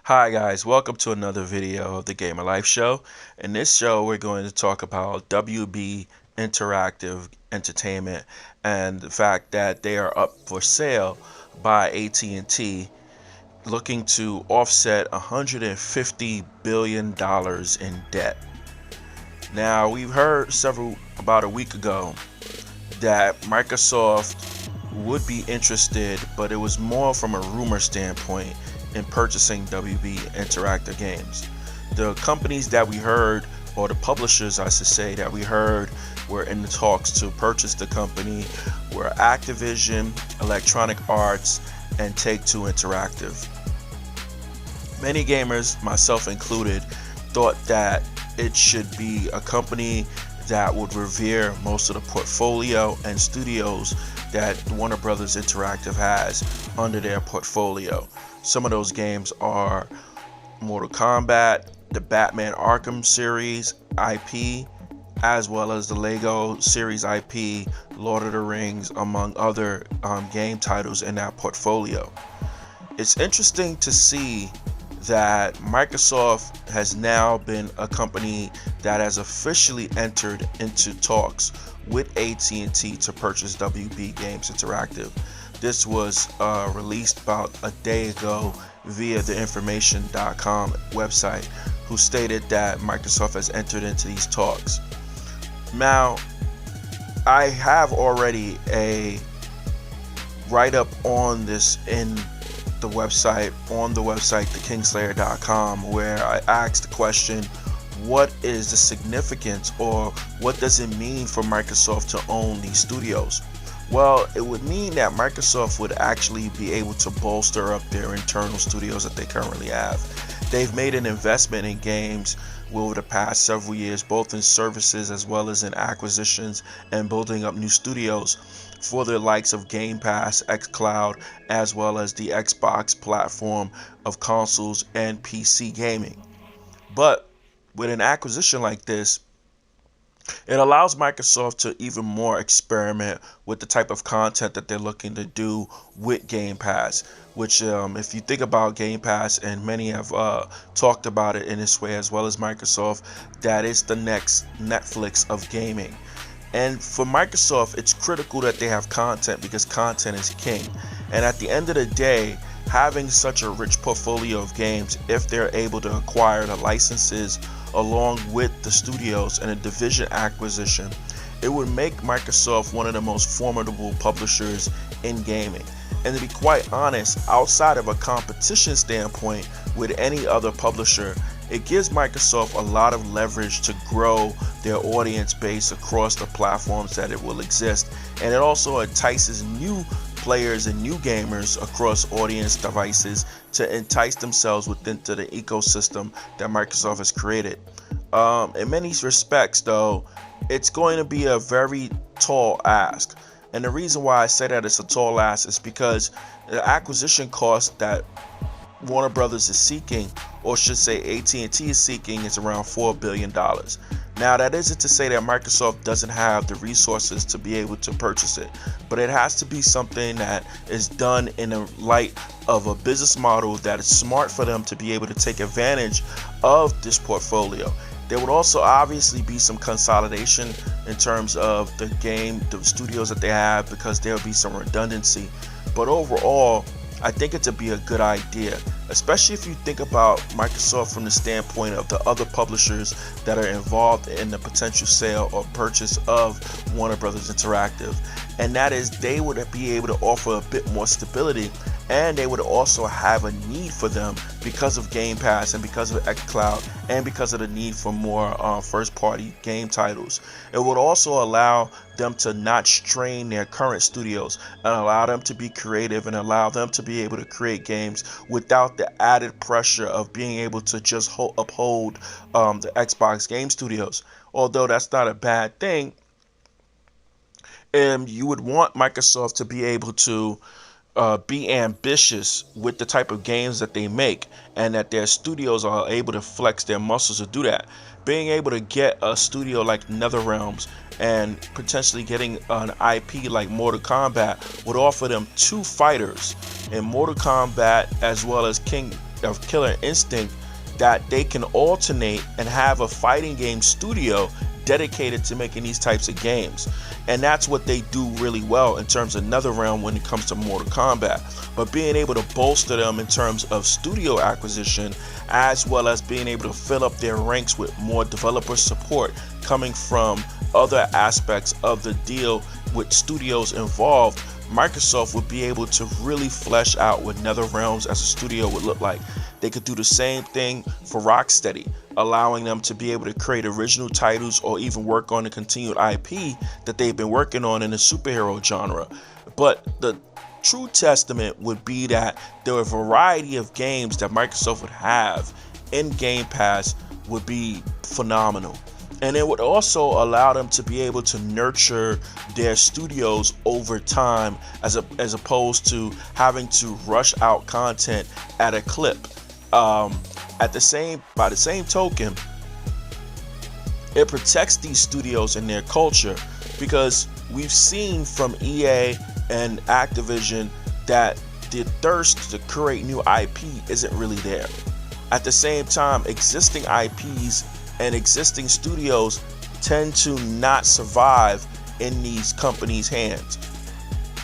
Hi guys, welcome to another video of the Gamer Life Show. In this show, we're going to talk about WB Interactive Entertainment and the fact that they are up for sale by AT&T, looking to offset $150 billion in debt. Now, we've heard about a week ago that Microsoft would be interested, but it was more from a rumor standpoint in purchasing WB Interactive Games. The companies that we heard, or the publishers I should say, that we heard were in the talks to purchase the company were Activision, Electronic Arts, and Take-Two Interactive. Many gamers, myself included, thought that it should be a company that would revere most of the portfolio and studios that Warner Brothers Interactive has under their portfolio. Some of those games are Mortal Kombat, the Batman Arkham series IP, as well as the Lego series IP, Lord of the Rings, among other game titles in that portfolio. It's interesting to see that Microsoft has now been a company that has officially entered into talks with AT&T to purchase WB Games Interactive. This was released about a day ago via the information.com website, who stated that Microsoft has entered into these talks. Now, I have already a write-up on this on the website thekingslayer.com, where I asked the question, what is the significance, or what does it mean for Microsoft to own these studios? Well, it would mean that Microsoft would actually be able to bolster up their internal studios that they currently have. They've made an investment in games over the past several years, both in services as well as in acquisitions and building up new studios for the likes of Game Pass, xCloud, as well as the Xbox platform of consoles and PC gaming. But with an acquisition like this, it allows Microsoft to even more experiment with the type of content that they're looking to do with Game Pass, which if you think about Game Pass, and many have talked about it in this way as well as Microsoft, that is the next Netflix of gaming. And for Microsoft, it's critical that they have content, because content is king. And at the end of the day, having such a rich portfolio of games, if they're able to acquire the licenses along with the studios and a division acquisition, it would make Microsoft one of the most formidable publishers in gaming. And to be quite honest, outside of a competition standpoint with any other publisher, it gives Microsoft a lot of leverage to grow their audience base across the platforms that it will exist. And it also entices new players and new gamers across audience devices to entice themselves within the ecosystem that Microsoft has created. In many respects, though, it's going to be a very tall ask. And the reason why I say that it's a tall ask is because the acquisition cost that Warner Brothers is seeking, or should say AT&T is seeking, is around $4 billion. Now, that isn't to say that Microsoft doesn't have the resources to be able to purchase it, but it has to be something that is done in the light of a business model that is smart for them to be able to take advantage of this portfolio. There would also obviously be some consolidation in terms of the studios that they have, because there will be some redundancy. But overall, I think it to be a good idea, especially if you think about Microsoft from the standpoint of the other publishers that are involved in the potential sale or purchase of Warner Brothers Interactive. And that is, they would be able to offer a bit more stability, and they would also have a need for them because of Game Pass and because of xCloud and because of the need for more first-party game titles. It would also allow them to not strain their current studios and allow them to be creative and allow them to be able to create games without the added pressure of being able to just uphold the Xbox Game Studios. Although that's not a bad thing, and you would want Microsoft to be able to be ambitious with the type of games that they make, and that their studios are able to flex their muscles to do that. Being able to get a studio like NetherRealms and potentially getting an IP like Mortal Kombat would offer them two fighters in Mortal Kombat, as well as of Killer Instinct that they can alternate and have a fighting game studio dedicated to making these types of games. And that's what they do really well in terms of NetherRealm when it comes to Mortal Kombat. But being able to bolster them in terms of studio acquisition, as well as being able to fill up their ranks with more developer support coming from other aspects of the deal with studios involved, Microsoft would be able to really flesh out what NetherRealms as a studio would look like. They could do the same thing for Rocksteady, allowing them to be able to create original titles or even work on the continued IP that they've been working on in the superhero genre. But the true testament would be that there are a variety of games that Microsoft would have in Game Pass would be phenomenal. And it would also allow them to be able to nurture their studios over time as opposed to having to rush out content at a clip. By the same token, it protects these studios and their culture, because we've seen from EA and Activision that the thirst to create new IP isn't really there. At the same time, existing IPs and existing studios tend to not survive in these companies' hands.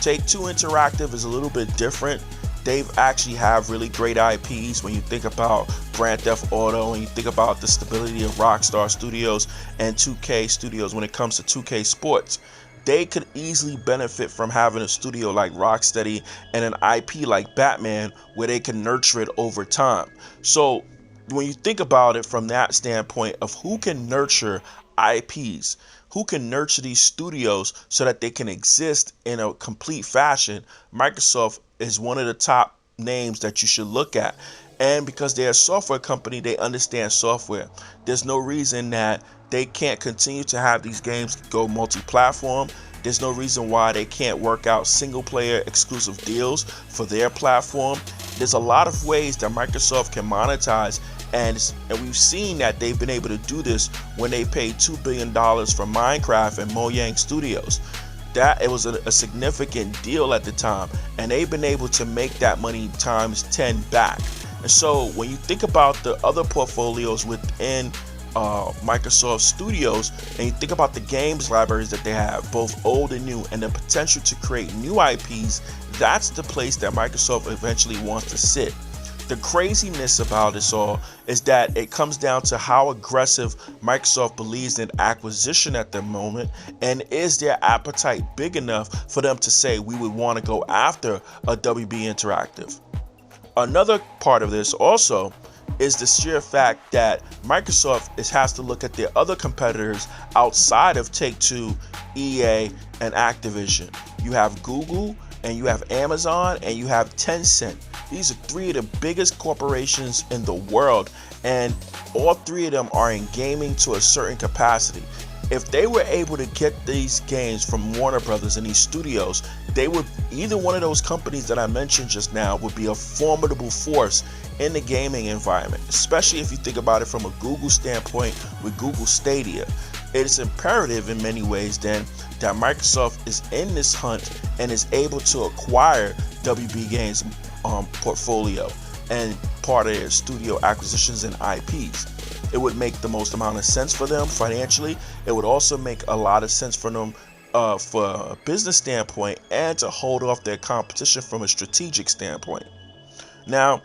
Take-Two Interactive is a little bit different. They actually have really great IPs when you think about Grand Theft Auto and you think about the stability of Rockstar Studios and 2K Studios when it comes to 2K Sports. They could easily benefit from having a studio like Rocksteady and an IP like Batman where they can nurture it over time. So when you think about it from that standpoint of who can nurture IPs, who can nurture these studios so that they can exist in a complete fashion, Microsoft is one of the top names that you should look at. And because they're a software company, they understand software. There's no reason that they can't continue to have these games go multi-platform. There's no reason why they can't work out single-player exclusive deals for their platform. There's a lot of ways that Microsoft can monetize, and we've seen that they've been able to do this when they paid $2 billion for Minecraft and Mojang Studios. That it was a significant deal at the time, and they've been able to make that money times 10 back. And so when you think about the other portfolios within Microsoft Studios, and you think about the games libraries that they have, both old and new, and the potential to create new IPs, that's the place that Microsoft eventually wants to sit. The craziness about this all is that it comes down to how aggressive Microsoft believes in acquisition at the moment, and is their appetite big enough for them to say we would want to go after a WB Interactive. Another part of this also is the sheer fact that Microsoft has to look at their other competitors outside of Take-Two, EA, and Activision. You have Google, and you have Amazon, and you have Tencent. These are three of the biggest corporations in the world, and all three of them are in gaming to a certain capacity. If they were able to get these games from Warner Brothers and these studios, they would, either one of those companies that I mentioned just now would be a formidable force in the gaming environment, especially if you think about it from a Google standpoint with Google Stadia. It's imperative in many ways then that Microsoft is in this hunt and is able to acquire WB Games portfolio and part of their studio acquisitions and IPs. It would make the most amount of sense for them financially. It would also make a lot of sense for them for a business standpoint, and to hold off their competition from a strategic standpoint. Now,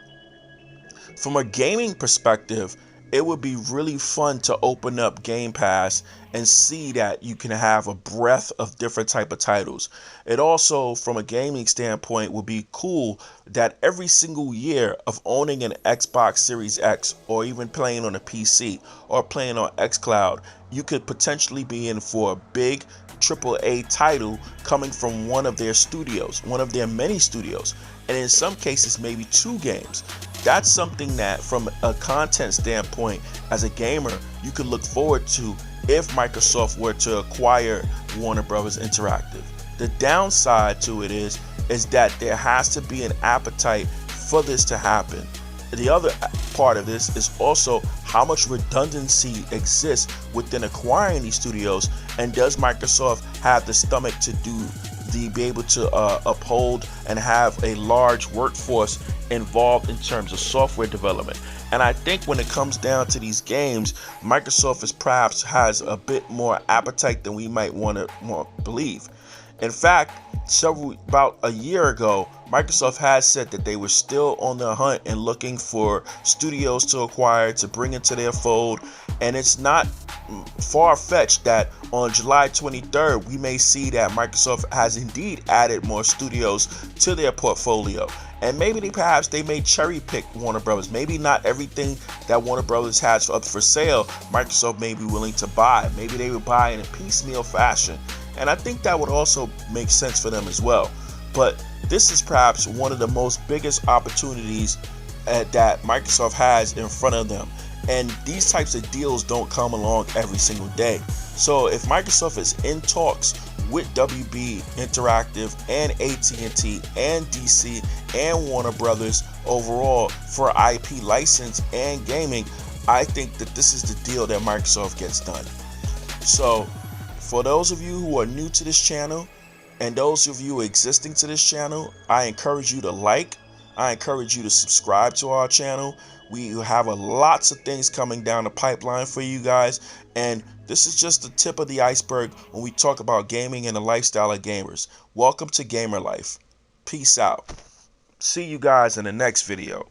from a gaming perspective, it would be really fun to open up Game Pass and see that you can have a breadth of different type of titles. It also, from a gaming standpoint, would be cool that every single year of owning an Xbox Series X, or even playing on a PC or playing on xCloud, you could potentially be in for a big AAA title coming from one of their studios, one of their many studios, and in some cases maybe two games. That's something that from a content standpoint, as a gamer, you could look forward to if Microsoft were to acquire Warner Brothers Interactive. The downside to it is that there has to be an appetite for this to happen. The other part of this is also how much redundancy exists within acquiring these studios, and does Microsoft have the stomach to do be able to uphold and have a large workforce involved in terms of software development. And I think when it comes down to these games, Microsoft is perhaps has a bit more appetite than we might want to believe. In fact, about a year ago, Microsoft has said that they were still on the hunt and looking for studios to acquire to bring into their fold. And it's not far-fetched that on July 23rd, we may see that Microsoft has indeed added more studios to their portfolio. And maybe perhaps they may cherry pick Warner Brothers. Maybe not everything that Warner Brothers has up for sale, Microsoft may be willing to buy. Maybe they would buy in a piecemeal fashion. And I think that would also make sense for them as well. But this is perhaps one of the most biggest opportunities that Microsoft has in front of them. And these types of deals don't come along every single day. So if Microsoft is in talks with WB Interactive and AT&T and DC and Warner Brothers overall for IP license and gaming, I think that this is the deal that Microsoft gets done. So for those of you who are new to this channel and those of you existing to this channel, I encourage you to like. I encourage you to subscribe to our channel. We have lots of things coming down the pipeline for you guys, and this is just the tip of the iceberg when we talk about gaming and the lifestyle of gamers. Welcome to Gamer Life. Peace out. See you guys in the next video.